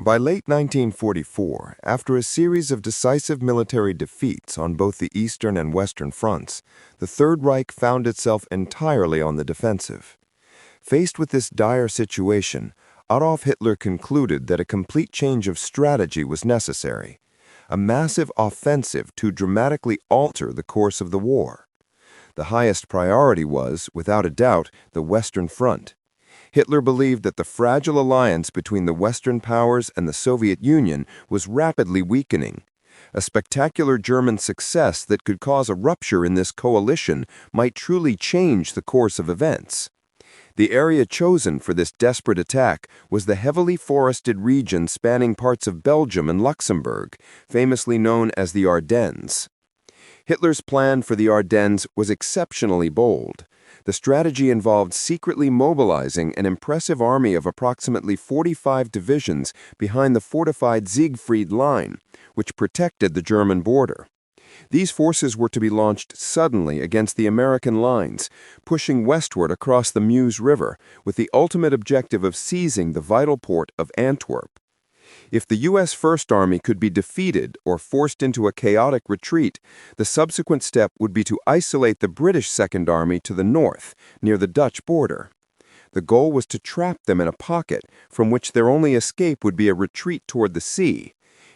By late 1944, after a series of decisive military defeats on both the Eastern and Western fronts, the Third Reich found itself entirely on the defensive. Faced with this dire situation, Adolf Hitler concluded that a complete change of strategy was necessary, a massive offensive to dramatically alter the course of the war. The highest priority was, without a doubt, the Western Front. Hitler believed that the fragile alliance between the Western powers and the Soviet Union was rapidly weakening. A spectacular German success that could cause a rupture in this coalition might truly change the course of events. The area chosen for this desperate attack was the heavily forested region spanning parts of Belgium and Luxembourg, famously known as the Ardennes. Hitler's plan for the Ardennes was exceptionally bold. The strategy involved secretly mobilizing an impressive army of approximately 45 divisions behind the fortified Siegfried Line, which protected the German border. These forces were to be launched suddenly against the American lines, pushing westward across the Meuse River, with the ultimate objective of seizing the vital port of Antwerp. If the U.S. First Army could be defeated or forced into a chaotic retreat, the subsequent step would be to isolate the British Second Army to the north, near the Dutch border. The goal was to trap them in a pocket from which their only escape would be a retreat toward the sea,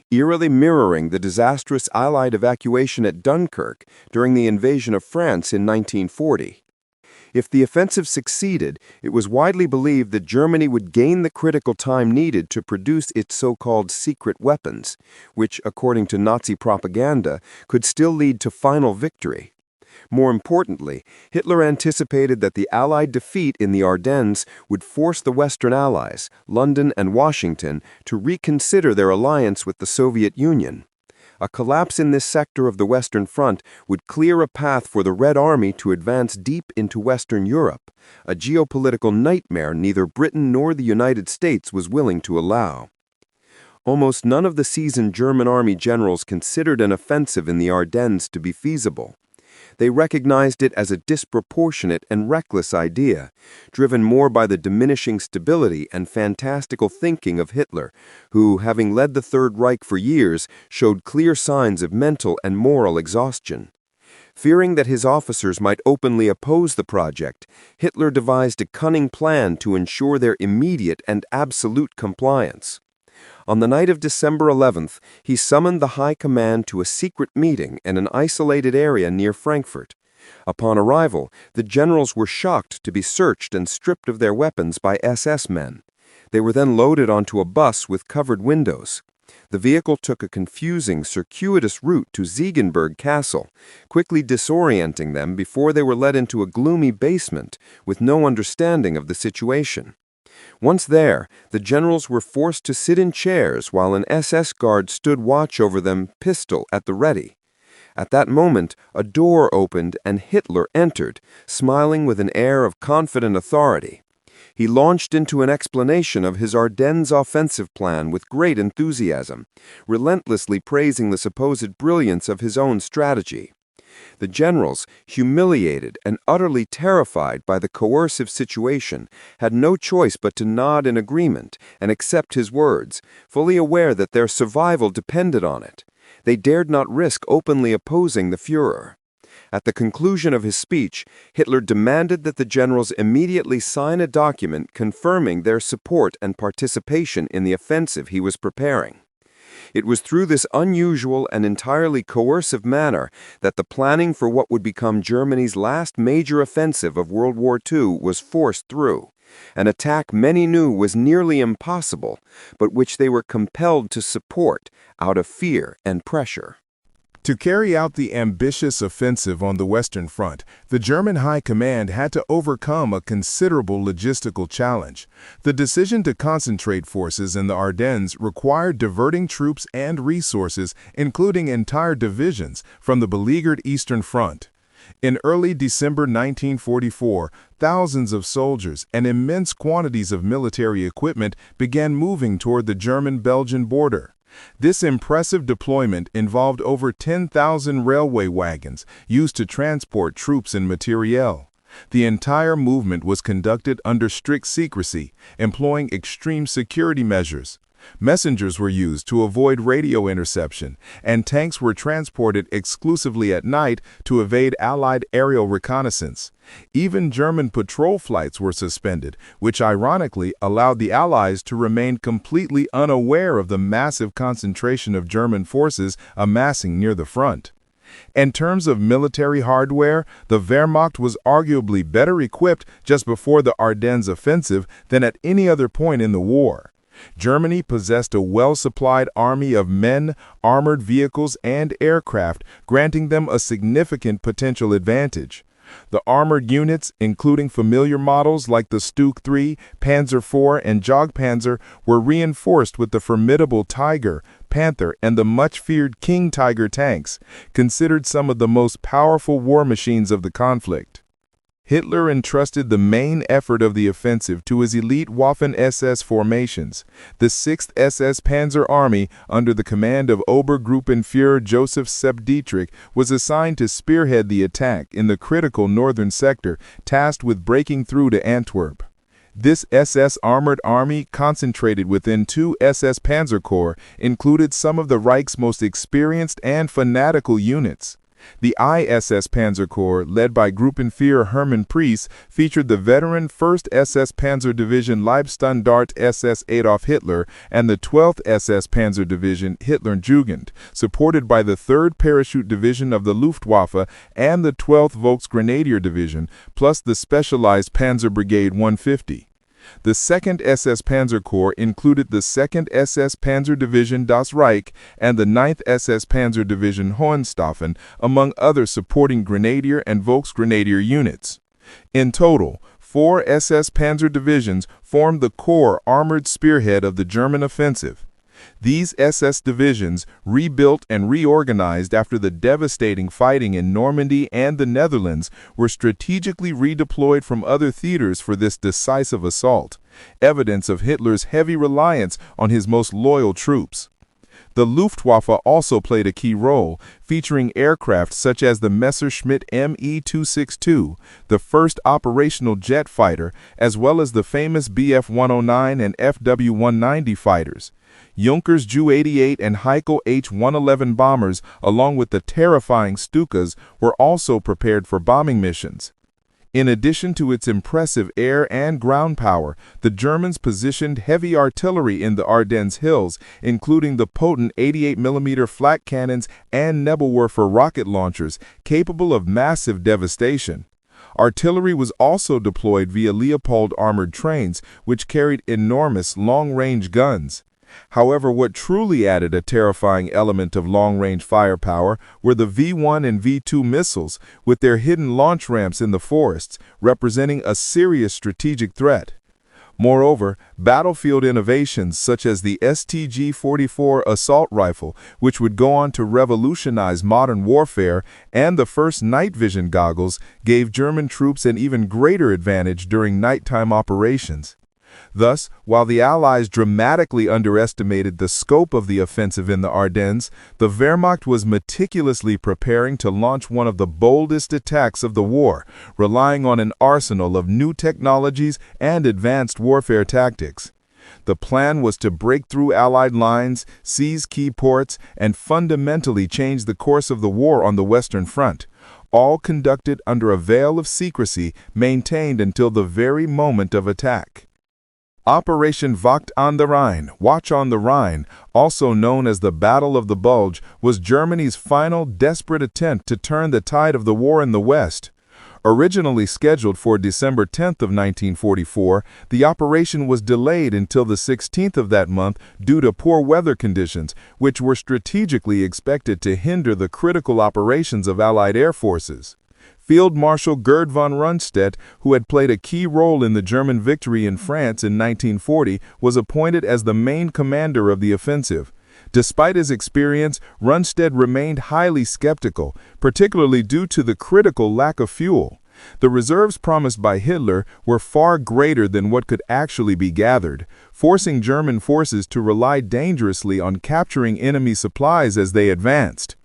eerily mirroring the disastrous Allied evacuation at Dunkirk during the invasion of France in 1940. If the offensive succeeded, it was widely believed that Germany would gain the critical time needed to produce its so-called secret weapons, which, according to Nazi propaganda, could still lead to final victory. More importantly, Hitler anticipated that the Allied defeat in the Ardennes would force the Western Allies, London and Washington, to reconsider their alliance with the Soviet Union. A collapse in this sector of the Western Front would clear a path for the Red Army to advance deep into Western Europe, a geopolitical nightmare neither Britain nor the United States was willing to allow. Almost none of the seasoned German army generals considered an offensive in the Ardennes to be feasible. They recognized it as a disproportionate and reckless idea, driven more by the diminishing stability and fantastical thinking of Hitler, who, having led the Third Reich for years, showed clear signs of mental and moral exhaustion. Fearing that his officers might openly oppose the project, Hitler devised a cunning plan to ensure their immediate and absolute compliance. On the night of December 11th, he summoned the High Command to a secret meeting in an isolated area near Frankfurt. Upon arrival, the generals were shocked to be searched and stripped of their weapons by SS men. They were then loaded onto a bus with covered windows. The vehicle took a confusing, circuitous route to Ziegenberg Castle, quickly disorienting them before they were led into a gloomy basement with no understanding of the situation. Once there, the generals were forced to sit in chairs while an SS guard stood watch over them, pistol at the ready. At that moment, a door opened and Hitler entered, smiling with an air of confident authority. He launched into an explanation of his Ardennes offensive plan with great enthusiasm, relentlessly praising the supposed brilliance of his own strategy. The generals, humiliated and utterly terrified by the coercive situation, had no choice but to nod in agreement and accept his words, fully aware that their survival depended on it. They dared not risk openly opposing the Führer. At the conclusion of his speech, Hitler demanded that the generals immediately sign a document confirming their support and participation in the offensive he was preparing. It was through this unusual and entirely coercive manner that the planning for what would become Germany's last major offensive of World War II was forced through, an attack many knew was nearly impossible, but which they were compelled to support out of fear and pressure. To carry out the ambitious offensive on the Western Front, the German High Command had to overcome a considerable logistical challenge. The decision to concentrate forces in the Ardennes required diverting troops and resources, including entire divisions, from the beleaguered Eastern Front. In early December 1944, thousands of soldiers and immense quantities of military equipment began moving toward the German-Belgian border. This impressive deployment involved over 10,000 railway wagons used to transport troops and materiel. The entire movement was conducted under strict secrecy, employing extreme security measures. Messengers were used to avoid radio interception, and tanks were transported exclusively at night to evade Allied aerial reconnaissance. Even German patrol flights were suspended, which ironically allowed the Allies to remain completely unaware of the massive concentration of German forces amassing near the front. In terms of military hardware, the Wehrmacht was arguably better equipped just before the Ardennes offensive than at any other point in the war. Germany possessed a well-supplied army of men, armored vehicles, and aircraft, granting them a significant potential advantage. The armored units, including familiar models like the Stuke III, Panzer IV, and Jagdpanzer, were reinforced with the formidable Tiger, Panther, and the much-feared King Tiger tanks, considered some of the most powerful war machines of the conflict. Hitler entrusted the main effort of the offensive to his elite Waffen-SS formations. The 6th SS Panzer Army, under the command of Obergruppenführer Joseph Sepp Dietrich, was assigned to spearhead the attack in the critical northern sector, tasked with breaking through to Antwerp. This SS armored army, concentrated within 2 SS Panzer Corps, included some of the Reich's most experienced and fanatical units. The ISS Panzer Corps, led by Gruppenführer Hermann Priess, featured the veteran 1st SS Panzer Division Leibstandarte SS Adolf Hitler and the 12th SS Panzer Division Hitlerjugend, supported by the 3rd Parachute Division of the Luftwaffe and the 12th Volksgrenadier Division, plus the specialized Panzer Brigade 150. The 2nd SS Panzer Corps included the 2nd SS Panzer Division Das Reich and the 9th SS Panzer Division Hohenstaufen, among other supporting Grenadier and Volksgrenadier units. In total, 4 SS Panzer divisions formed the core armored spearhead of the German offensive. These SS divisions, rebuilt and reorganized after the devastating fighting in Normandy and the Netherlands, were strategically redeployed from other theaters for this decisive assault, evidence of Hitler's heavy reliance on his most loyal troops. The Luftwaffe also played a key role, featuring aircraft such as the Messerschmitt Me-262, the first operational jet fighter, as well as the famous Bf-109 and Fw-190 fighters. Junkers Ju-88 and Heinkel H-111 bombers, along with the terrifying Stukas, were also prepared for bombing missions. In addition to its impressive air and ground power, the Germans positioned heavy artillery in the Ardennes hills, including the potent 88mm flak cannons and Nebelwerfer rocket launchers, capable of massive devastation. Artillery was also deployed via Leopard armored trains, which carried enormous long-range guns. However, what truly added a terrifying element of long-range firepower were the V-1 and V-2 missiles, with their hidden launch ramps in the forests, representing a serious strategic threat. Moreover, battlefield innovations such as the STG-44 assault rifle, which would go on to revolutionize modern warfare, and the first night vision goggles gave German troops an even greater advantage during nighttime operations. Thus, while the Allies dramatically underestimated the scope of the offensive in the Ardennes, the Wehrmacht was meticulously preparing to launch one of the boldest attacks of the war, relying on an arsenal of new technologies and advanced warfare tactics. The plan was to break through Allied lines, seize key ports, and fundamentally change the course of the war on the Western Front, all conducted under a veil of secrecy maintained until the very moment of attack. Operation Wacht an der Rhein, Watch on the Rhine, also known as the Battle of the Bulge, was Germany's final desperate attempt to turn the tide of the war in the West. Originally scheduled for December 10th of 1944, the operation was delayed until the 16th of that month due to poor weather conditions, which were strategically expected to hinder the critical operations of Allied air forces. Field Marshal Gerd von Rundstedt, who had played a key role in the German victory in France in 1940, was appointed as the main commander of the offensive. Despite his experience, Rundstedt remained highly skeptical, particularly due to the critical lack of fuel. The reserves promised by Hitler were far greater than what could actually be gathered, forcing German forces to rely dangerously on capturing enemy supplies as they advanced.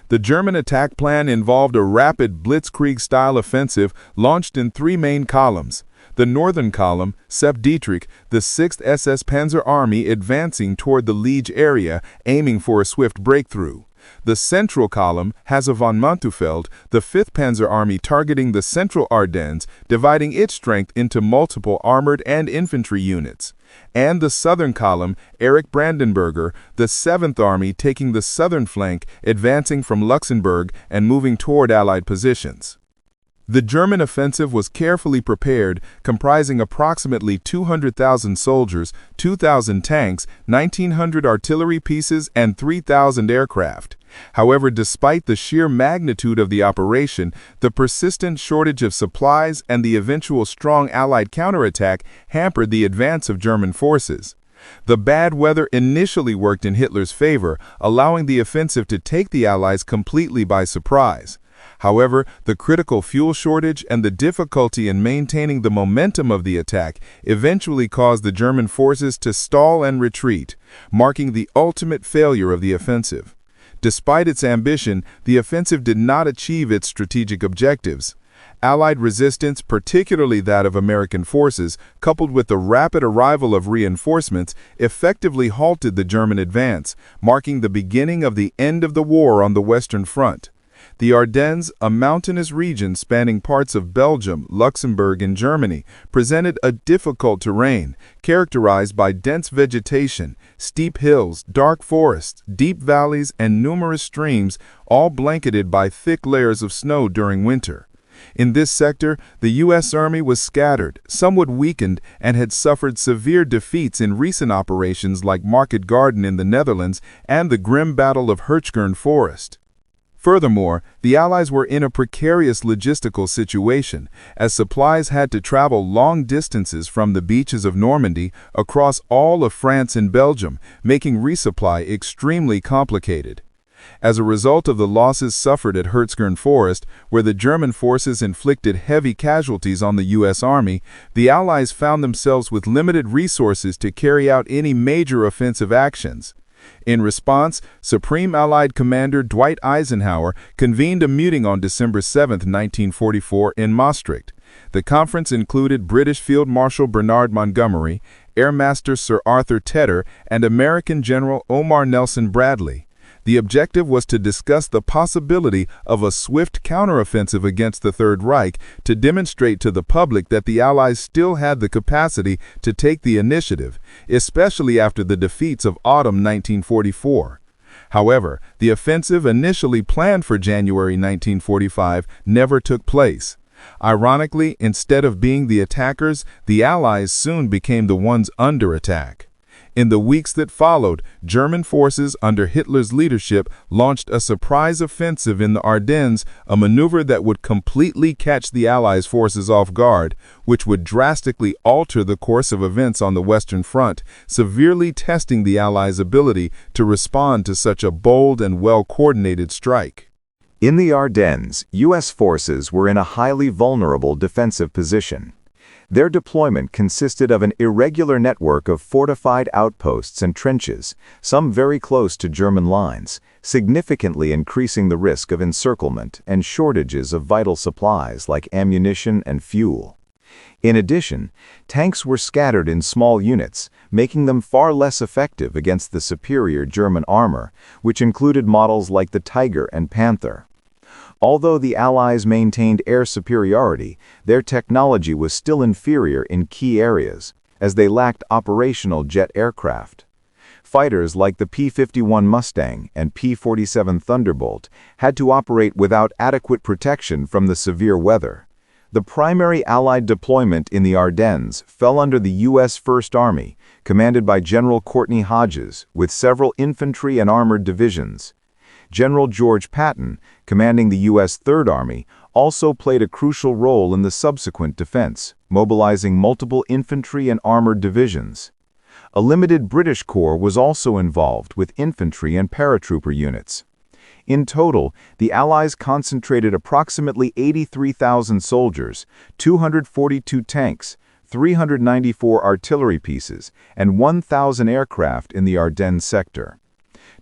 The German attack plan involved a rapid blitzkrieg-style offensive launched in 3 main columns. The northern column, Sepp Dietrich, the 6th SS Panzer Army advancing toward the Liege area, aiming for a swift breakthrough. The central column, Hasse von Manteuffel, the 5th Panzer Army targeting the central Ardennes, dividing its strength into multiple armored and infantry units. And the southern column, Erich Brandenberger, the 7th Army taking the southern flank, advancing from Luxembourg and moving toward Allied positions. The German offensive was carefully prepared, comprising approximately 200,000 soldiers, 2,000 tanks, 1,900 artillery pieces, and 3,000 aircraft. However, despite the sheer magnitude of the operation, the persistent shortage of supplies and the eventual strong Allied counterattack hampered the advance of German forces. The bad weather initially worked in Hitler's favor, allowing the offensive to take the Allies completely by surprise. However, the critical fuel shortage and the difficulty in maintaining the momentum of the attack eventually caused the German forces to stall and retreat, marking the ultimate failure of the offensive. Despite its ambition, the offensive did not achieve its strategic objectives. Allied resistance, particularly that of American forces, coupled with the rapid arrival of reinforcements, effectively halted the German advance, marking the beginning of the end of the war on the Western Front. The Ardennes, a mountainous region spanning parts of Belgium, Luxembourg, and Germany, presented a difficult terrain, characterized by dense vegetation, steep hills, dark forests, deep valleys, and numerous streams, all blanketed by thick layers of snow during winter. In this sector, the U.S. Army was scattered, somewhat weakened, and had suffered severe defeats in recent operations like Market Garden in the Netherlands and the grim Battle of Hirschgern Forest. Furthermore, the Allies were in a precarious logistical situation, as supplies had to travel long distances from the beaches of Normandy across all of France and Belgium, making resupply extremely complicated. As a result of the losses suffered at Hirschgern Forest, where the German forces inflicted heavy casualties on the U.S. Army, the Allies found themselves with limited resources to carry out any major offensive actions. In response, Supreme Allied Commander Dwight Eisenhower convened a meeting on December 7, 1944, in Maastricht. The conference included British Field Marshal Bernard Montgomery, Air Master Sir Arthur Tedder, and American General Omar Nelson Bradley. The objective was to discuss the possibility of a swift counteroffensive against the Third Reich to demonstrate to the public that the Allies still had the capacity to take the initiative, especially after the defeats of autumn 1944. However, the offensive initially planned for January 1945 never took place. Ironically, instead of being the attackers, the Allies soon became the ones under attack. In the weeks that followed, German forces under Hitler's leadership launched a surprise offensive in the Ardennes, a maneuver that would completely catch the Allies' forces off guard, which would drastically alter the course of events on the Western Front, severely testing the Allies' ability to respond to such a bold and well-coordinated strike. In the Ardennes, U.S. forces were in a highly vulnerable defensive position. Their deployment consisted of an irregular network of fortified outposts and trenches, some very close to German lines, significantly increasing the risk of encirclement and shortages of vital supplies like ammunition and fuel. In addition, tanks were scattered in small units, making them far less effective against the superior German armor, which included models like the Tiger and Panther. Although the Allies maintained air superiority, their technology was still inferior in key areas, as they lacked operational jet aircraft. Fighters like the P-51 Mustang and P-47 Thunderbolt had to operate without adequate protection from the severe weather. The primary Allied deployment in the Ardennes fell under the U.S. First Army, commanded by General Courtney Hodges, with several infantry and armored divisions. General George Patton, commanding the U.S. Third Army, also played a crucial role in the subsequent defense, mobilizing multiple infantry and armored divisions. A limited British corps was also involved with infantry and paratrooper units. In total, the Allies concentrated approximately 83,000 soldiers, 242 tanks, 394 artillery pieces, and 1,000 aircraft in the Ardennes sector.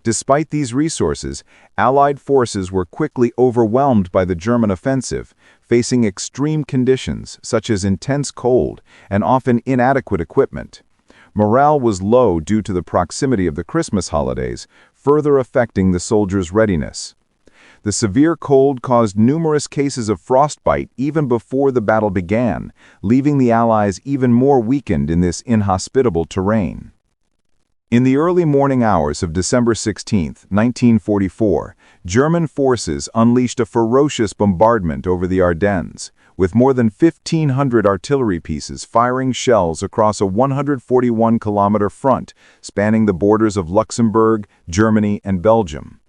Despite these resources, Allied forces were quickly overwhelmed by the German offensive, facing extreme conditions such as intense cold and often inadequate equipment. Morale was low due to the proximity of the Christmas holidays, further affecting the soldiers' readiness. The severe cold caused numerous cases of frostbite even before the battle began, leaving the Allies even more weakened in this inhospitable terrain. In the early morning hours of December 16, 1944, German forces unleashed a ferocious bombardment over the Ardennes, with more than 1,500 artillery pieces firing shells across a 141-kilometer front spanning the borders of Luxembourg, Germany, and Belgium.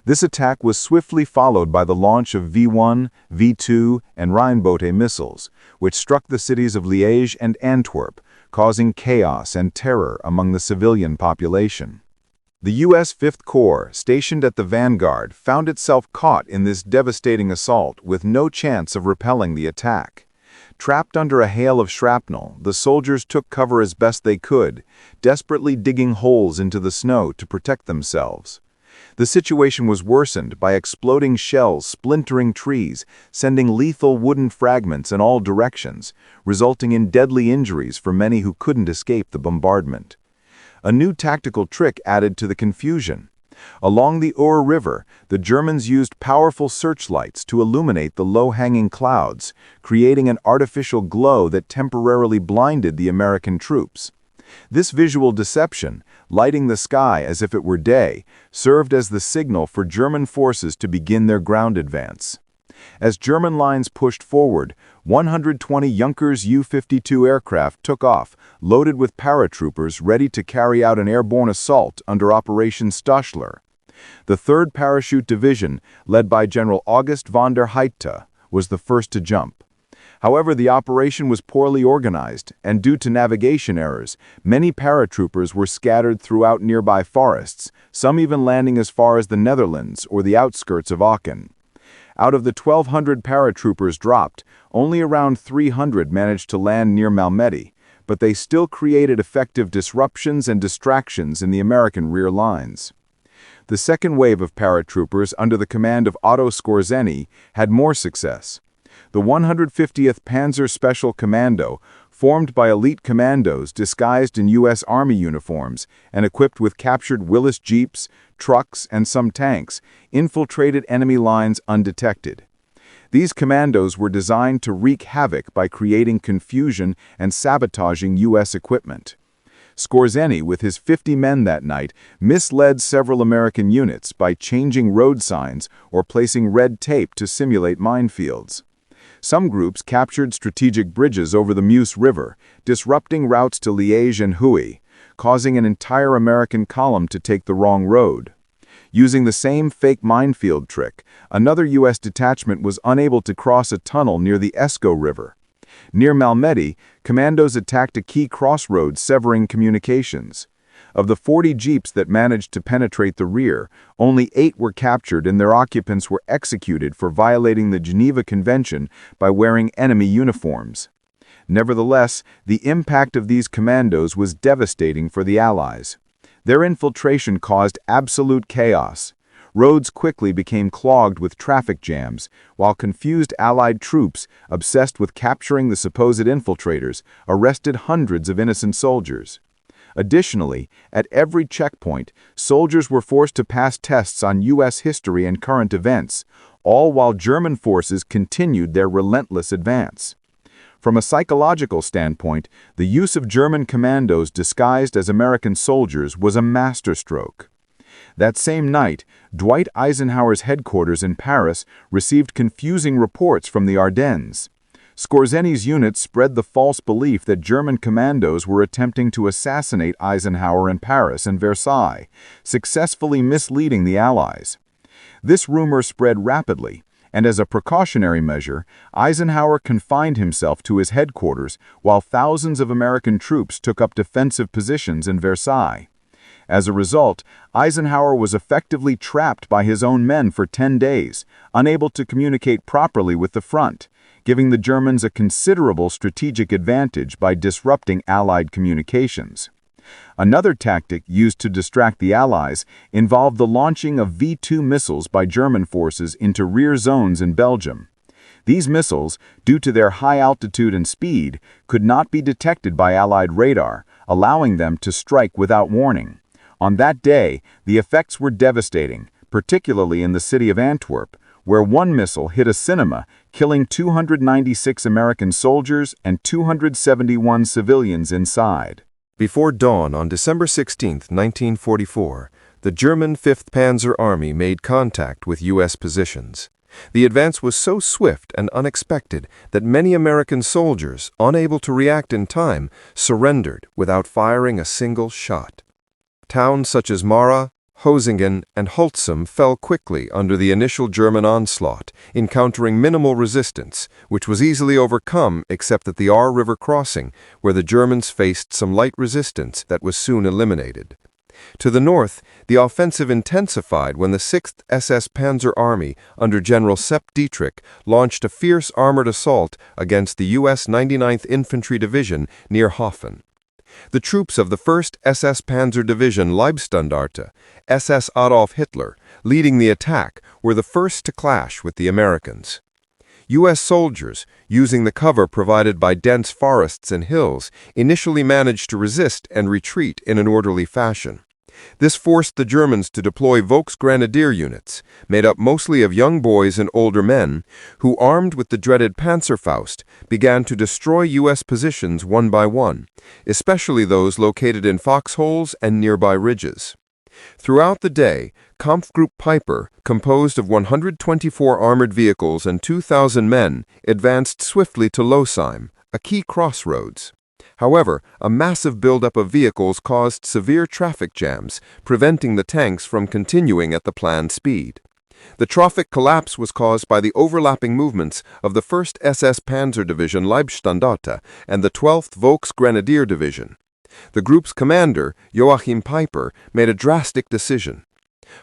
This attack was swiftly followed by the launch of V-1, V-2, and Rheinbote missiles, which struck the cities of Liège and Antwerp, causing chaos and terror among the civilian population. The U.S. Fifth Corps, stationed at the vanguard, found itself caught in this devastating assault with no chance of repelling the attack. Trapped under a hail of shrapnel, the soldiers took cover as best they could, desperately digging holes into the snow to protect themselves. The situation was worsened by exploding shells splintering trees, sending lethal wooden fragments in all directions, resulting in deadly injuries for many who couldn't escape the bombardment. A new tactical trick added to the confusion. Along the Our River, the Germans used powerful searchlights to illuminate the low-hanging clouds, creating an artificial glow that temporarily blinded the American troops. This visual deception, lighting the sky as if it were day, served as the signal for German forces to begin their ground advance. As German lines pushed forward, 120 Junkers U-52 aircraft took off, loaded with paratroopers ready to carry out an airborne assault under Operation Stoschler. The 3rd Parachute Division, led by General August von der Heydte, was the first to jump. However, the operation was poorly organized, and due to navigation errors, many paratroopers were scattered throughout nearby forests, some even landing as far as the Netherlands or the outskirts of Aachen. Out of the 1,200 paratroopers dropped, only around 300 managed to land near Malmedy, but they still created effective disruptions and distractions in the American rear lines. The second wave of paratroopers under the command of Otto Skorzeny had more success. The 150th Panzer Special Commando, formed by elite commandos disguised in U.S. Army uniforms and equipped with captured Willis jeeps, trucks, and some tanks, infiltrated enemy lines undetected. These commandos were designed to wreak havoc by creating confusion and sabotaging U.S. equipment. Skorzeny, with his 50 men that night, misled several American units by changing road signs or placing red tape to simulate minefields. Some groups captured strategic bridges over the Meuse River, disrupting routes to Liège and Huy, causing an entire American column to take the wrong road. Using the same fake minefield trick, another U.S. detachment was unable to cross a tunnel near the Escaut River. Near Malmedy, commandos attacked a key crossroads severing communications. Of the 40 jeeps that managed to penetrate the rear, only 8 were captured and their occupants were executed for violating the Geneva Convention by wearing enemy uniforms. Nevertheless, the impact of these commandos was devastating for the Allies. Their infiltration caused absolute chaos. Roads quickly became clogged with traffic jams, while confused Allied troops, obsessed with capturing the supposed infiltrators, arrested hundreds of innocent soldiers. Additionally, at every checkpoint, soldiers were forced to pass tests on U.S. history and current events, all while German forces continued their relentless advance. From a psychological standpoint, the use of German commandos disguised as American soldiers was a masterstroke. That same night, Dwight Eisenhower's headquarters in Paris received confusing reports from the Ardennes. Skorzeny's unit spread the false belief that German commandos were attempting to assassinate Eisenhower in Paris and Versailles, successfully misleading the Allies. This rumor spread rapidly, and as a precautionary measure, Eisenhower confined himself to his headquarters while thousands of American troops took up defensive positions in Versailles. As a result, Eisenhower was effectively trapped by his own men for 10 days, unable to communicate properly with the front, giving the Germans a considerable strategic advantage by disrupting Allied communications. Another tactic used to distract the Allies involved the launching of V-2 missiles by German forces into rear zones in Belgium. These missiles, due to their high altitude and speed, could not be detected by Allied radar, allowing them to strike without warning. On that day, the effects were devastating, particularly in the city of Antwerp, where one missile hit a cinema, killing 296 American soldiers and 271 civilians inside. Before dawn on December 16, 1944, the German 5th Panzer Army made contact with U.S. positions. The advance was so swift and unexpected that many American soldiers, unable to react in time, surrendered without firing a single shot. Towns such as Mara, Hosingen, and Holzum fell quickly under the initial German onslaught, encountering minimal resistance, which was easily overcome except at the Aar River crossing, where the Germans faced some light resistance that was soon eliminated. To the north, the offensive intensified when the 6th SS Panzer Army, under General Sepp Dietrich, launched a fierce armored assault against the U.S. 99th Infantry Division near Hoffen. The troops of the 1st SS Panzer Division Leibstandarte, SS Adolf Hitler, leading the attack, were the first to clash with the Americans. U.S. soldiers, using the cover provided by dense forests and hills, initially managed to resist and retreat in an orderly fashion. This forced the Germans to deploy Volksgrenadier units, made up mostly of young boys and older men, who, armed with the dreaded Panzerfaust, began to destroy U.S. positions one by one, especially those located in foxholes and nearby ridges. Throughout the day, Kampfgruppe Peiper, composed of 124 armored vehicles and 2,000 men, advanced swiftly to Losheim, a key crossroads. However, a massive buildup of vehicles caused severe traffic jams, preventing the tanks from continuing at the planned speed. The traffic collapse was caused by the overlapping movements of the 1st SS Panzer Division Leibstandarte and the 12th Volksgrenadier Division. The group's commander, Joachim Peiper, made a drastic decision.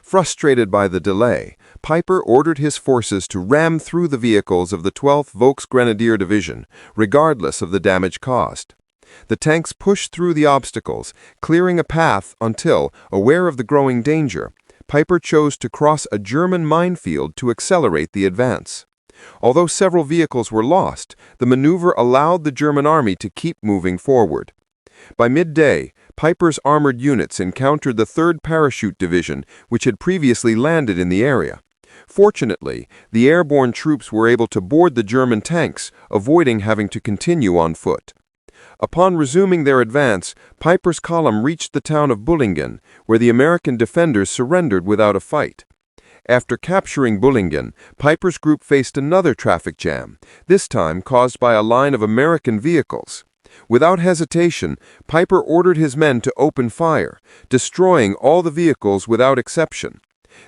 Frustrated by the delay, Peiper ordered his forces to ram through the vehicles of the 12th Volksgrenadier Division, regardless of the damage caused. The tanks pushed through the obstacles, clearing a path until, aware of the growing danger, Peiper chose to cross a German minefield to accelerate the advance. Although several vehicles were lost, the maneuver allowed the German army to keep moving forward. By midday, Peiper's armored units encountered the 3rd Parachute Division, which had previously landed in the area. Fortunately, the airborne troops were able to board the German tanks, avoiding having to continue on foot. Upon resuming their advance, Peiper's column reached the town of Bullingen, where the American defenders surrendered without a fight. After capturing Bullingen, Peiper's group faced another traffic jam, this time caused by a line of American vehicles. Without hesitation, Peiper ordered his men to open fire, destroying all the vehicles without exception.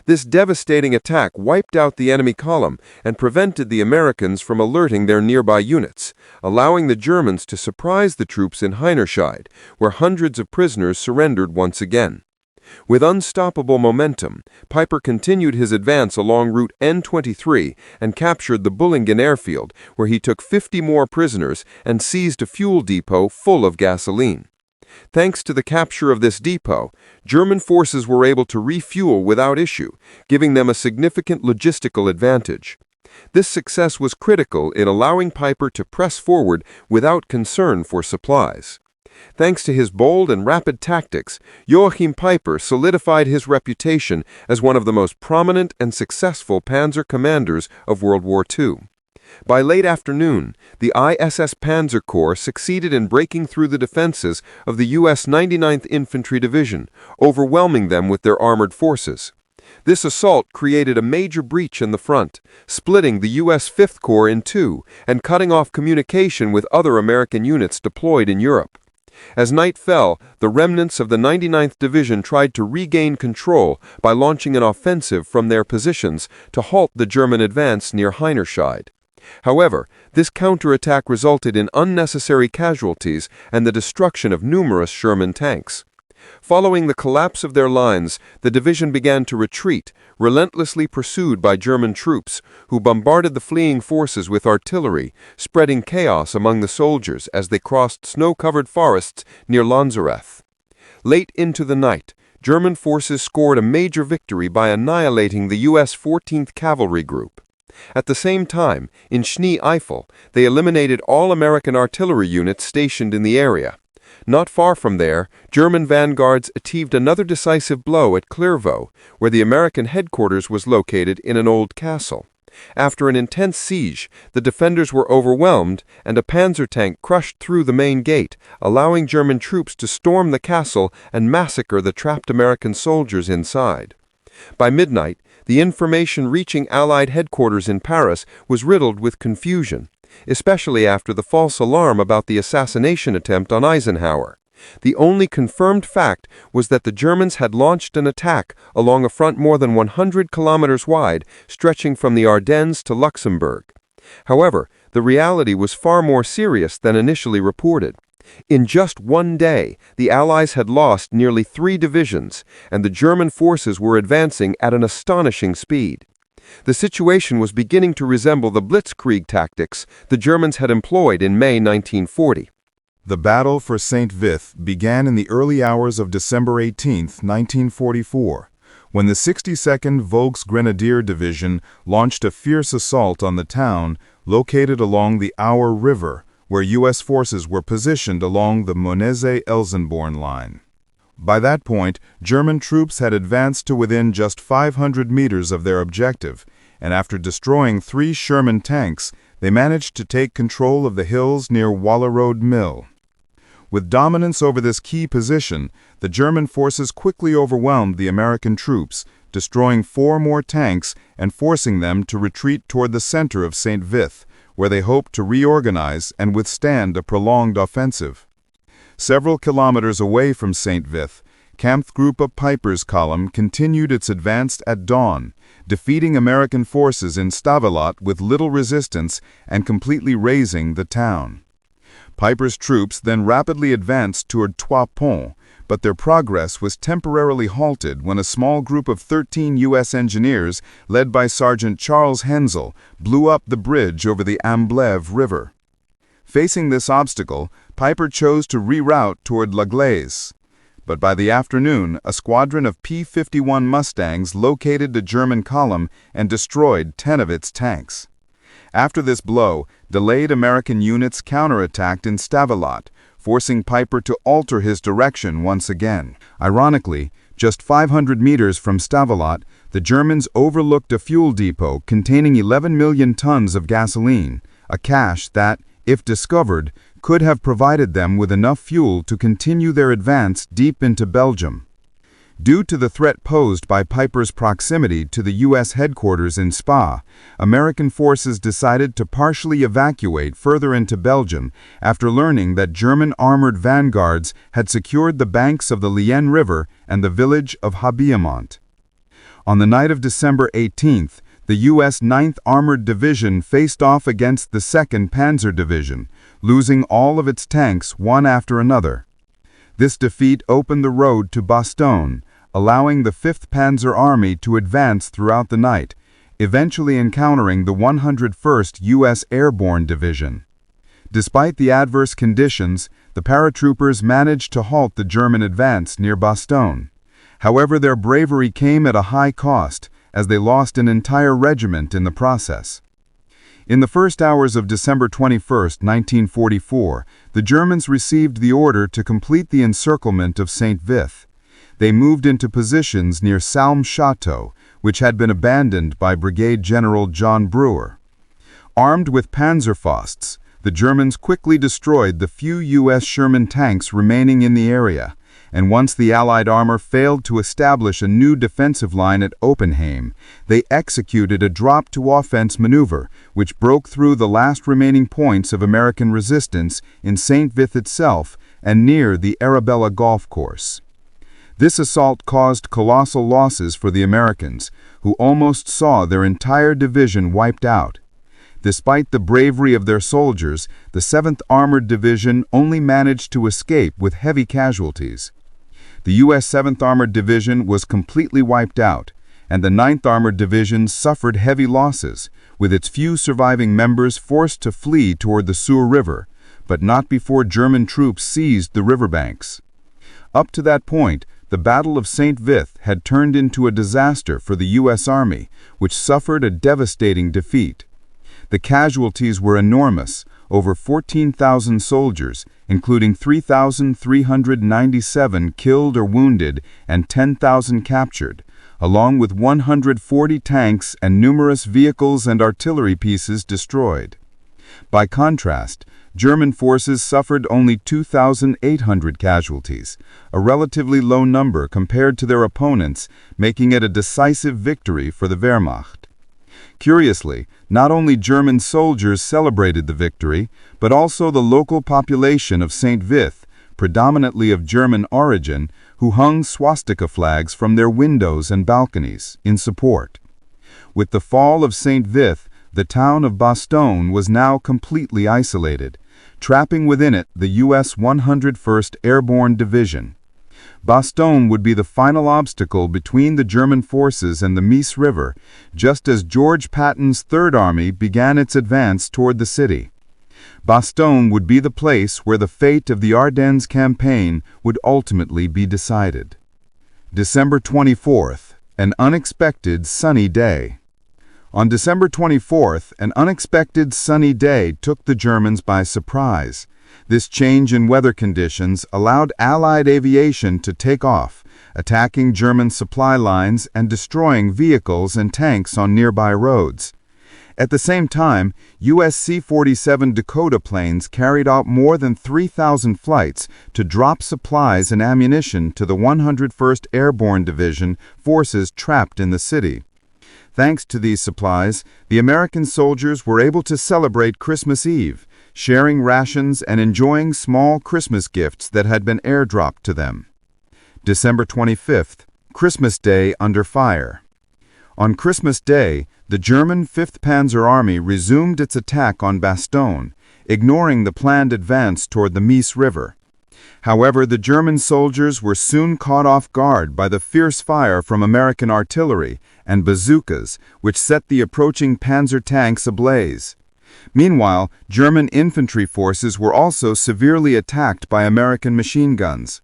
This devastating attack wiped out the enemy column and prevented the Americans from alerting their nearby units, allowing the Germans to surprise the troops in Heinerscheid, where hundreds of prisoners surrendered once again. With unstoppable momentum, Peiper continued his advance along Route N23 and captured the Bullingen airfield, where he took 50 more prisoners and seized a fuel depot full of gasoline. Thanks to the capture of this depot, German forces were able to refuel without issue, giving them a significant logistical advantage. This success was critical in allowing Peiper to press forward without concern for supplies. Thanks to his bold and rapid tactics, Joachim Peiper solidified his reputation as one of the most prominent and successful panzer commanders of World War II. By late afternoon, the ISS Panzer Corps succeeded in breaking through the defenses of the U.S. 99th Infantry Division, overwhelming them with their armored forces. This assault created a major breach in the front, splitting the U.S. 5th Corps in two and cutting off communication with other American units deployed in Europe. As night fell, the remnants of the 99th Division tried to regain control by launching an offensive from their positions to halt the German advance near Heinerscheid. However, this counterattack resulted in unnecessary casualties and the destruction of numerous Sherman tanks. Following the collapse of their lines, the division began to retreat, relentlessly pursued by German troops, who bombarded the fleeing forces with artillery, spreading chaos among the soldiers as they crossed snow-covered forests near Lanzereth. Late into the night, German forces scored a major victory by annihilating the U.S. 14th Cavalry Group. At the same time, in Schnee-Eifel, they eliminated all American artillery units stationed in the area. Not far from there, German vanguards achieved another decisive blow at Clairvaux, where the American headquarters was located in an old castle. After an intense siege, the defenders were overwhelmed, and a panzer tank crushed through the main gate, allowing German troops to storm the castle and massacre the trapped American soldiers inside. By midnight, the information reaching Allied headquarters in Paris was riddled with confusion, especially after the false alarm about the assassination attempt on Eisenhower. The only confirmed fact was that the Germans had launched an attack along a front more than 100 kilometers wide, stretching from the Ardennes to Luxembourg. However, the reality was far more serious than initially reported. In just one day, the Allies had lost nearly 3 divisions, and the German forces were advancing at an astonishing speed. The situation was beginning to resemble the blitzkrieg tactics the Germans had employed in May 1940. The battle for St. Vith began in the early hours of December 18, 1944, when the 62nd Volksgrenadier Division launched a fierce assault on the town located along the Our River, where U.S. forces were positioned along the Monese-Elsenborn line. By that point, German troops had advanced to within just 500 meters of their objective, and after destroying 3 Sherman tanks, they managed to take control of the hills near Wallerode Mill. With dominance over this key position, the German forces quickly overwhelmed the American troops, destroying 4 more tanks and forcing them to retreat toward the center of St. Vith, where they hoped to reorganize and withstand a prolonged offensive. Several kilometers away from St. Vith, Kampfgruppe Peiper's column continued its advance at dawn, defeating American forces in Stavelot with little resistance and completely razing the town. Peiper's troops then rapidly advanced toward Trois Ponts, but their progress was temporarily halted when a small group of 13 U.S. engineers, led by Sergeant Charles Hensel, blew up the bridge over the Amblève River. Facing this obstacle, Peiper chose to reroute toward La Glaise. But by the afternoon, a squadron of P-51 Mustangs located the German column and destroyed 10 of its tanks. After this blow, delayed American units counterattacked in Stavelot, forcing Peiper to alter his direction once again. Ironically, just 500 meters from Stavelot, the Germans overlooked a fuel depot containing 11 million tons of gasoline, a cache that, if discovered, could have provided them with enough fuel to continue their advance deep into Belgium. Due to the threat posed by Peiper's proximity to the U.S. headquarters in Spa, American forces decided to partially evacuate further into Belgium after learning that German armored vanguards had secured the banks of the Lienne River and the village of Habiemont. On the night of December 18th, the U.S. 9th Armored Division faced off against the 2nd Panzer Division, losing all of its tanks one after another. This defeat opened the road to Bastogne, allowing the 5th Panzer Army to advance throughout the night, eventually encountering the 101st U.S. Airborne Division. Despite the adverse conditions, the paratroopers managed to halt the German advance near Bastogne. However, their bravery came at a high cost, as they lost an entire regiment in the process. In the first hours of December 21, 1944, the Germans received the order to complete the encirclement of St. Vith. They moved into positions near Salm Chateau, which had been abandoned by Brigade General John Brewer. Armed with Panzerfausts, the Germans quickly destroyed the few U.S. Sherman tanks remaining in the area, and once the Allied armor failed to establish a new defensive line at Oppenheim, they executed a drop-to-offense maneuver, which broke through the last remaining points of American resistance in St. Vith itself and near the Arabella Golf Course. This assault caused colossal losses for the Americans, who almost saw their entire division wiped out. Despite the bravery of their soldiers, the 7th Armored Division only managed to escape with heavy casualties. The U.S. 7th Armored Division was completely wiped out, and the 9th Armored Division suffered heavy losses, with its few surviving members forced to flee toward the Sour River, but not before German troops seized the riverbanks. Up to that point, the Battle of St. Vith had turned into a disaster for the U.S. Army, which suffered a devastating defeat. The casualties were enormous, over 14,000 soldiers, including 3,397 killed or wounded and 10,000 captured, along with 140 tanks and numerous vehicles and artillery pieces destroyed. By contrast, German forces suffered only 2,800 casualties, a relatively low number compared to their opponents, making it a decisive victory for the Wehrmacht. Curiously, not only German soldiers celebrated the victory, but also the local population of St. Vith, predominantly of German origin, who hung swastika flags from their windows and balconies in support. With the fall of St. Vith, the town of Bastogne was now completely isolated, trapping within it the U.S. 101st Airborne Division. Bastogne would be the final obstacle between the German forces and the Meuse River, just as George Patton's Third Army began its advance toward the city. Bastogne would be the place where the fate of the Ardennes campaign would ultimately be decided. December 24th, an unexpected sunny day. On December 24th, an unexpected sunny day took the Germans by surprise. This change in weather conditions allowed Allied aviation to take off, attacking German supply lines and destroying vehicles and tanks on nearby roads. At the same time, U.S. C-47 Dakota planes carried out more than 3,000 flights to drop supplies and ammunition to the 101st Airborne Division forces trapped in the city. Thanks to these supplies, the American soldiers were able to celebrate Christmas Eve, sharing rations and enjoying small Christmas gifts that had been airdropped to them. December 25th, Christmas Day under fire. On Christmas Day, the German 5th Panzer Army resumed its attack on Bastogne, ignoring the planned advance toward the Meuse River. However, the German soldiers were soon caught off guard by the fierce fire from American artillery and bazookas, which set the approaching panzer tanks ablaze. Meanwhile, German infantry forces were also severely attacked by American machine guns.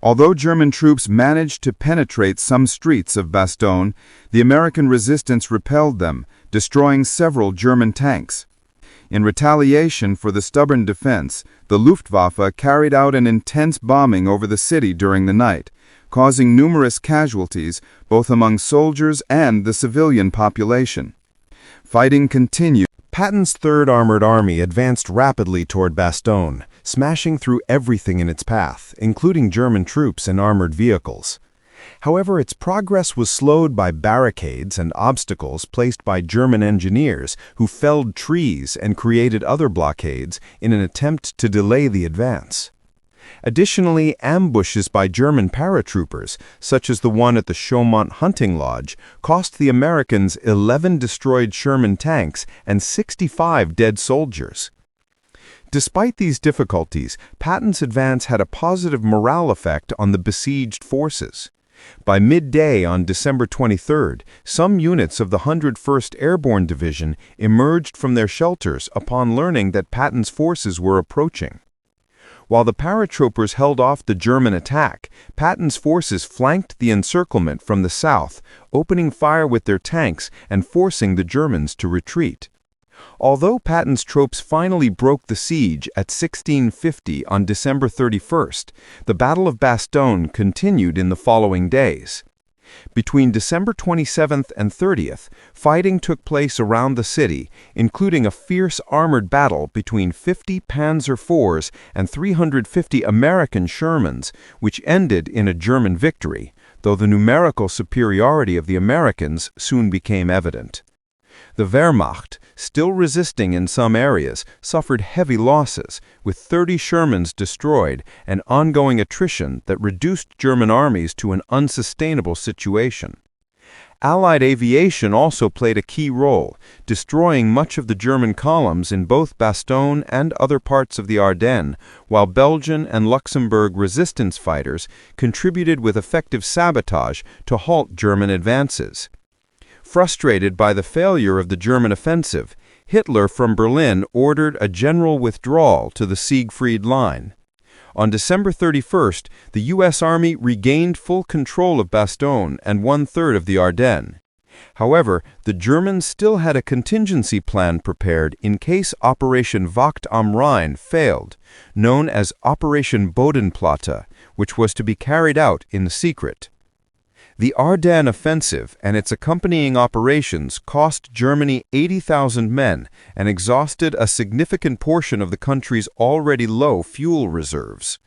Although German troops managed to penetrate some streets of Bastogne, the American resistance repelled them, destroying several German tanks. In retaliation for the stubborn defense, the Luftwaffe carried out an intense bombing over the city during the night, causing numerous casualties both among soldiers and the civilian population. Fighting continued. Patton's Third Armored Army advanced rapidly toward Bastogne, smashing through everything in its path, including German troops and armored vehicles. However, its progress was slowed by barricades and obstacles placed by German engineers who felled trees and created other blockades in an attempt to delay the advance. Additionally, ambushes by German paratroopers, such as the one at the Chaumont hunting lodge, cost the Americans 11 destroyed Sherman tanks and 65 dead soldiers. Despite these difficulties, Patton's advance had a positive morale effect on the besieged forces. By midday on December 23rd, some units of the 101st Airborne Division emerged from their shelters upon learning that Patton's forces were approaching. While the paratroopers held off the German attack, Patton's forces flanked the encirclement from the south, opening fire with their tanks and forcing the Germans to retreat. Although Patton's troops finally broke the siege at 1650 on December 31st, the Battle of Bastogne continued in the following days. Between December 27th and 30th, fighting took place around the city, including a fierce armored battle between 50 Panzer IVs and 350 American Shermans, which ended in a German victory, though the numerical superiority of the Americans soon became evident. The Wehrmacht, still resisting in some areas, suffered heavy losses, with 30 Shermans destroyed and ongoing attrition that reduced German armies to an unsustainable situation. Allied aviation also played a key role, destroying much of the German columns in both Bastogne and other parts of the Ardennes, while Belgian and Luxembourg resistance fighters contributed with effective sabotage to halt German advances. Frustrated by the failure of the German offensive, Hitler from Berlin ordered a general withdrawal to the Siegfried Line. On December 31st, the U.S. Army regained full control of Bastogne and one-third of the Ardennes. However, the Germans still had a contingency plan prepared in case Operation Wacht am Rhein failed, known as Operation Bodenplatte, which was to be carried out in secret. The Ardennes offensive and its accompanying operations cost Germany 80,000 men and exhausted a significant portion of the country's already low fuel reserves.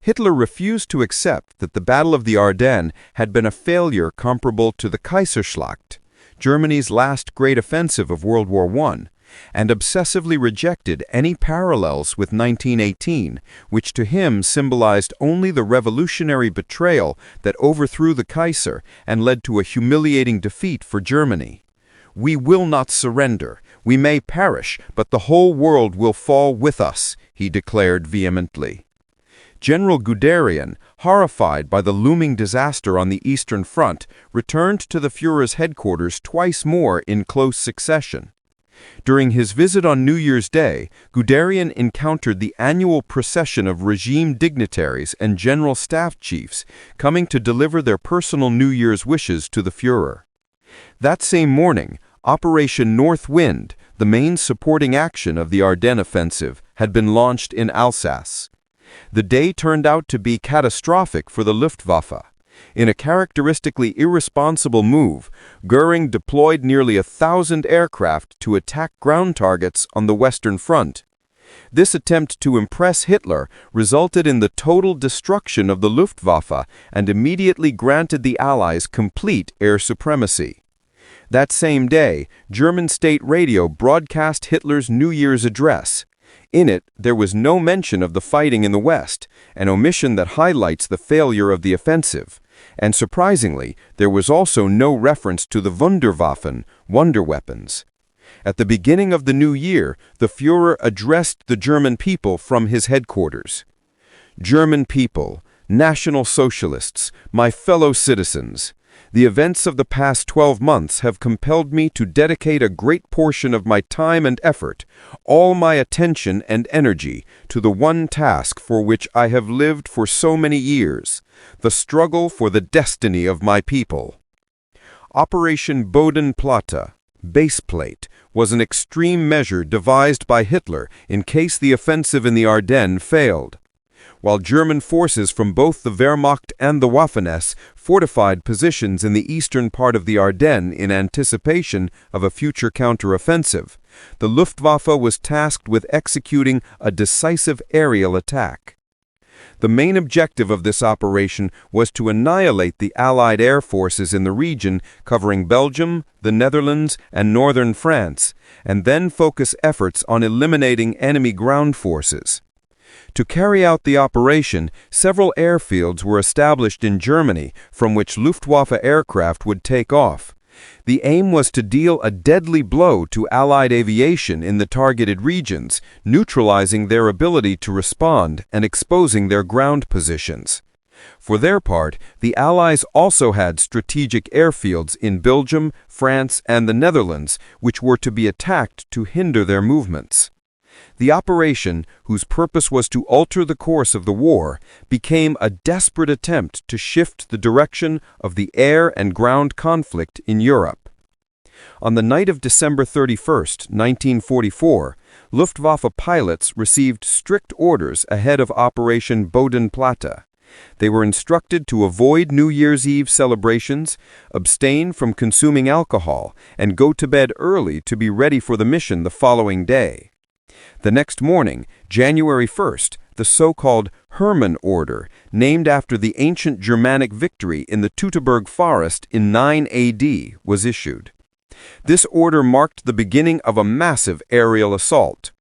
Hitler refused to accept that the Battle of the Ardennes had been a failure comparable to the Kaiserschlacht, Germany's last great offensive of World War I, and obsessively rejected any parallels with 1918, which to him symbolized only the revolutionary betrayal that overthrew the Kaiser and led to a humiliating defeat for Germany. "We will not surrender. We may perish, but the whole world will fall with us," he declared vehemently. General Guderian, horrified by the looming disaster on the Eastern Front, returned to the Führer's headquarters twice more in close succession. During his visit on New Year's Day, Guderian encountered the annual procession of regime dignitaries and general staff chiefs coming to deliver their personal New Year's wishes to the Führer. That same morning, Operation North Wind, the main supporting action of the Ardennes offensive, had been launched in Alsace. The day turned out to be catastrophic for the Luftwaffe. In a characteristically irresponsible move, Göring deployed nearly 1,000 aircraft to attack ground targets on the Western Front. This attempt to impress Hitler resulted in the total destruction of the Luftwaffe and immediately granted the Allies complete air supremacy. That same day, German state radio broadcast Hitler's New Year's address. In it, there was no mention of the fighting in the West, an omission that highlights the failure of the offensive. And surprisingly, there was also no reference to the Wunderwaffen, wonder weapons. At the beginning of the new year, the Führer addressed the German people from his headquarters. "German people, National Socialists, my fellow citizens, the events of the past 12 months have compelled me to dedicate a great portion of my time and effort, all my attention and energy, to the one task for which I have lived for so many years, the struggle for the destiny of my people." Operation Bodenplatte, baseplate, was an extreme measure devised by Hitler in case the offensive in the Ardennes failed. While German forces from both the Wehrmacht and the Waffen-SS fortified positions in the eastern part of the Ardennes in anticipation of a future counteroffensive, the Luftwaffe was tasked with executing a decisive aerial attack. The main objective of this operation was to annihilate the Allied air forces in the region covering Belgium, the Netherlands, and northern France, and then focus efforts on eliminating enemy ground forces. To carry out the operation, several airfields were established in Germany from which Luftwaffe aircraft would take off. The aim was to deal a deadly blow to Allied aviation in the targeted regions, neutralizing their ability to respond and exposing their ground positions. For their part, the Allies also had strategic airfields in Belgium, France, and the Netherlands, which were to be attacked to hinder their movements. The operation, whose purpose was to alter the course of the war, became a desperate attempt to shift the direction of the air and ground conflict in Europe. On the night of December 31, 1944, Luftwaffe pilots received strict orders ahead of Operation Bodenplatte. They were instructed to avoid New Year's Eve celebrations, abstain from consuming alcohol, and go to bed early to be ready for the mission the following day. The next morning, January 1st, the so-called Hermann Order, named after the ancient Germanic victory in the Teutoburg Forest in 9 AD, was issued. This order marked the beginning of a massive aerial assault.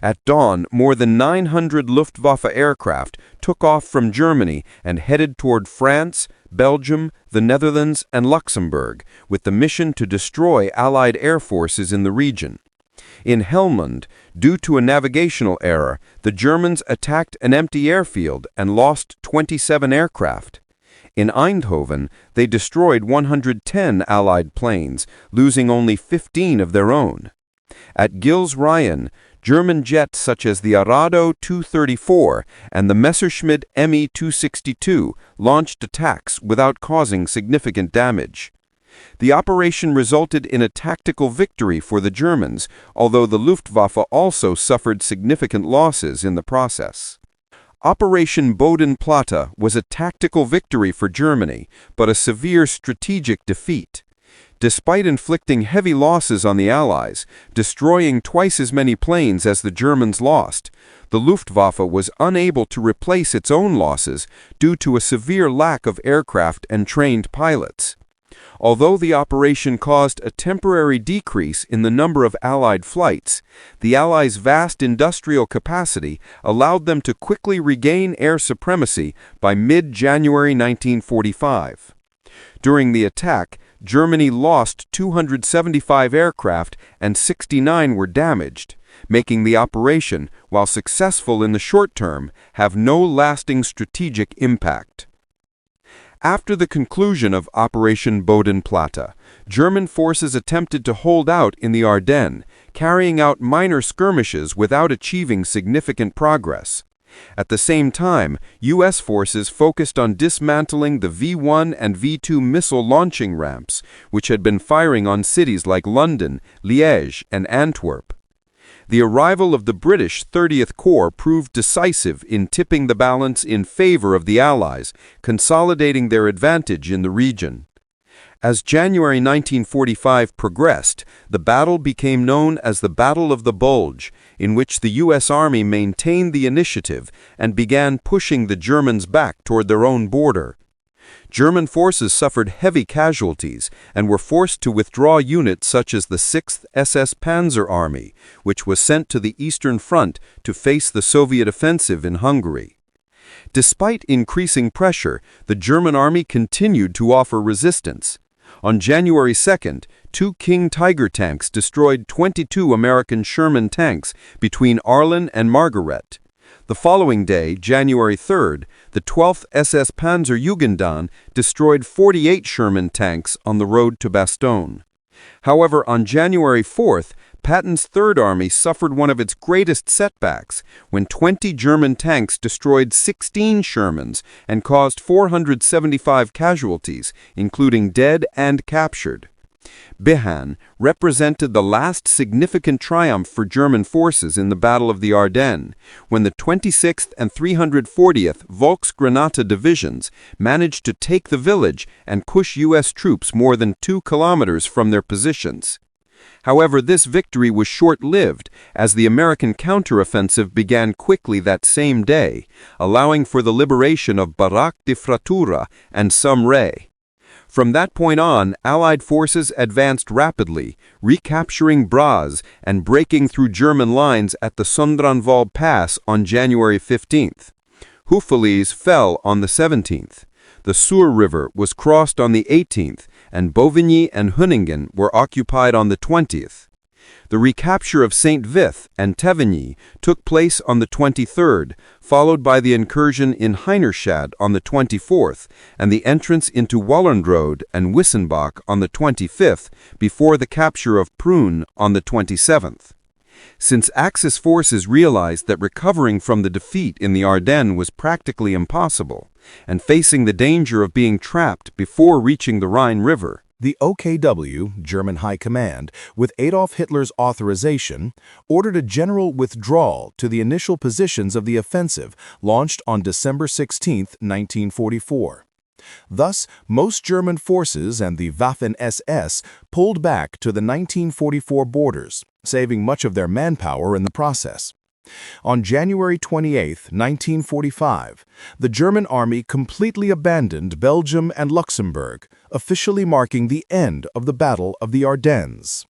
At dawn, more than 900 Luftwaffe aircraft took off from Germany and headed toward France, Belgium, the Netherlands, and Luxembourg, with the mission to destroy Allied air forces in the region. In Helmand, due to a navigational error, the Germans attacked an empty airfield and lost 27 aircraft. In Eindhoven, they destroyed 110 Allied planes, losing only 15 of their own. At Gils Ryan, German jets such as the Arado 234 and the Messerschmitt Me 262 launched attacks without causing significant damage. The operation resulted in a tactical victory for the Germans, although the Luftwaffe also suffered significant losses in the process. Operation Bodenplatte was a tactical victory for Germany, but a severe strategic defeat. Despite inflicting heavy losses on the Allies, destroying twice as many planes as the Germans lost, the Luftwaffe was unable to replace its own losses due to a severe lack of aircraft and trained pilots. Although the operation caused a temporary decrease in the number of Allied flights, the Allies' vast industrial capacity allowed them to quickly regain air supremacy by mid-January 1945. During the attack, Germany lost 275 aircraft and 69 were damaged, making the operation, while successful in the short term, have no lasting strategic impact. After the conclusion of Operation Bodenplatte, German forces attempted to hold out in the Ardennes, carrying out minor skirmishes without achieving significant progress. At the same time, U.S. forces focused on dismantling the V-1 and V-2 missile launching ramps, which had been firing on cities like London, Liège, and Antwerp. The arrival of the British 30th Corps proved decisive in tipping the balance in favor of the Allies, consolidating their advantage in the region. As January 1945 progressed, the battle became known as the Battle of the Bulge, in which the U.S. Army maintained the initiative and began pushing the Germans back toward their own border. German forces suffered heavy casualties and were forced to withdraw units such as the 6th SS Panzer Army, which was sent to the Eastern Front to face the Soviet offensive in Hungary. Despite increasing pressure, the German army continued to offer resistance. On January 2nd, 2 King Tiger tanks destroyed 22 American Sherman tanks between Arlen and Margaret. The following day, January 3rd, the 12th SS Panzerjugendan destroyed 48 Sherman tanks on the road to Bastogne. However, on January 4th, Patton's Third Army suffered one of its greatest setbacks when 20 German tanks destroyed 16 Shermans and caused 475 casualties, including dead and captured. Behan represented the last significant triumph for German forces in the Battle of the Ardennes, when the 26th and 340th Volksgranate divisions managed to take the village and push U.S. troops more than 2 kilometers from their positions. However, this victory was short-lived, as the American counteroffensive began quickly that same day, allowing for the liberation of Barraque de Frattura and Sommeray. From that point on, Allied forces advanced rapidly, recapturing Braz and breaking through German lines at the Sondranwald Pass on January 15th. Houffalize fell on the 17th. The Sour River was crossed on the 18th, and Bovigny and Hunningen were occupied on the 20th. The recapture of Saint-Vith and Tevigny took place on the 23rd, followed by the incursion in Heinerstadt on the 24th, and the entrance into Wallenrode and Wissenbach on the 25th, before the capture of Prün on the 27th. Since Axis forces realized that recovering from the defeat in the Ardennes was practically impossible, and facing the danger of being trapped before reaching the Rhine River, the OKW, German High Command, with Adolf Hitler's authorization, ordered a general withdrawal to the initial positions of the offensive launched on December 16, 1944. Thus, most German forces and the Waffen-SS pulled back to the 1944 borders, saving much of their manpower in the process. On January 28, 1945, the German army completely abandoned Belgium and Luxembourg, officially marking the end of the Battle of the Ardennes.